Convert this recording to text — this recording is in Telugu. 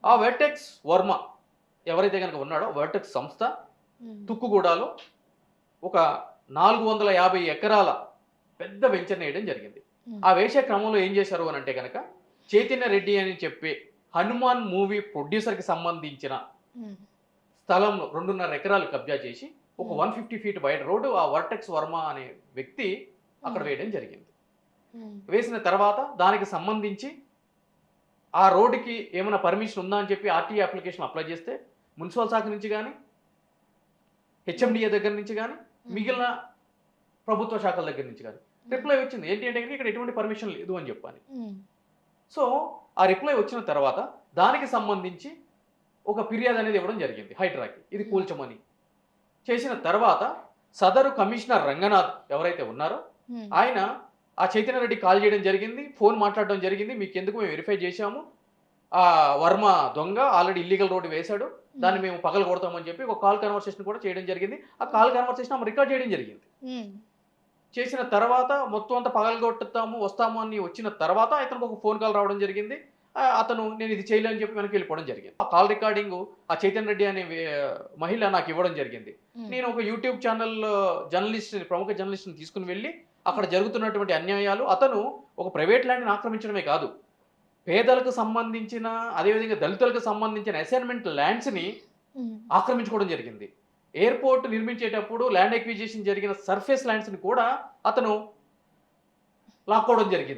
ఆ వెర్టెక్స్ వర్మ ఎవరైతే గనక ఉన్నాడో వెర్టెక్స్ సంస్థ హ్మ్. తుక్కుగూడలో ఒక 450 ఎకరాల పెద్ద వెంచర్‌ని వేయడం జరిగింది. హ్మ్. ఆ వేసే క్రమంలో ఏం చేశారు అనంటే గనక, చైతన్య రెడ్డి అని చెప్పి హనుమాన్ మూవీ ప్రొడ్యూసర్‌కి సంబంధించిన హ్మ్. స్థలంలో 2.5 ఎకరాలు కబ్జా చేసి, ఒక హ్మ్. 150 ఫీట్ వైడ్ రోడ్డు ఆ వర్టెక్స్ వర్మ అనే వ్యక్తి అక్కడ హ్మ్. వేయడం జరిగింది. హ్మ్. వేసిన తర్వాత దానికి సంబంధించి ఆ రోడ్డుకి ఏమైనా పర్మిషన్ ఉందా అని చెప్పి ఆర్‌టీఏ అప్లికేషన్ అప్లై చేస్తే, మున్సిపల్ శాఖ నుంచి గాని, హ్మ్. హెచ్ఎండిఏ దగ్గర నుంచి గాని, హ్మ్. మిగిలిన ప్రభుత్వ శాఖల దగ్గర నుంచి గాని హ్మ్. రిప్లై వచ్చింది. ఏంటి అంటే గనుక ఇక్కడ ఎటువంటి పర్మిషన్ లేదు అని చెప్పని. హ్మ్. సో, ఆ రిప్లై వచ్చిన తర్వాత దానికి సంబంధించి ఒక ఫిర్యాదు అనేది ఇవ్వడం జరిగింది హైడ్రాకి. ఇది హ్మ్. కూల్చమని. చేసిన తర్వాత సదరు కమిషనర్ రంగనాథ్ ఎవరైతే ఉన్నారో హ్మ్. ఆయన ఆ చైతన్య రెడ్డికి కాల్ చేయడం జరిగింది. ఫోన్ మాట్లాడడం జరిగింది. మీకెందుకు మేము వెరిఫై చేశాము. వర్మ దొంగ ఆల్రెడీ ఇల్లీగల్ రోడ్ వేశాడు. హ్మ్. దాన్ని మేము పగలగొడతామని చెప్పి ఒక కాల్ కన్వర్సేషన్ కూడా చేయడం జరిగింది. ఆ హ్మ్. కాల్ కన్వర్సేషన్ ఆమె రికార్డ్ చేయడం జరిగింది. హ్మ్. చేసిన తర్వాత మొత్తం అంతా పగలగొట్టుతాము, వస్తాము అని వచ్చిన తర్వాత ఇతనికి ఒక ఫోన్ కాల్ రావడం జరిగింది. అతను నేను ఇది చేయలే అని చెప్పి వెనక్కి వెళ్ళిపోవడం జరిగింది. ఆ కాల్ రికార్డింగు ఆ చైతన్య రెడ్డి అనే మహిళ నాకు ఇవ్వడం జరిగింది. హ్మ్. నేను ఒక యూట్యూబ్ ఛానల్ ప్రముఖ జర్నలిస్ట్‌ని తీసుకొని వెళ్లి అక్కడ హ్మ్. జరుగుతున్నటువంటి అన్యాయాలు అతను ఒక ప్రైవేట్ ల్యాండ్‌ని ఆక్రమించడమే కాదు, పేదలకు సంబంధించిన అదేవిధంగా దళితులకు సంబంధించిన అసైన్‌మెంట్ ల్యాండ్స్‌ని హ్మ్. ఆక్రమించుకోవడం జరిగింది. ఎయిర్‌పోర్ట్ నిర్మించేటప్పుడు ల్యాండ్ అక్విజిషన్ జరిగిన సర్ఫేస్ ల్యాండ్స్‌ని కూడా అతను లాక్కోవడం జరిగింది.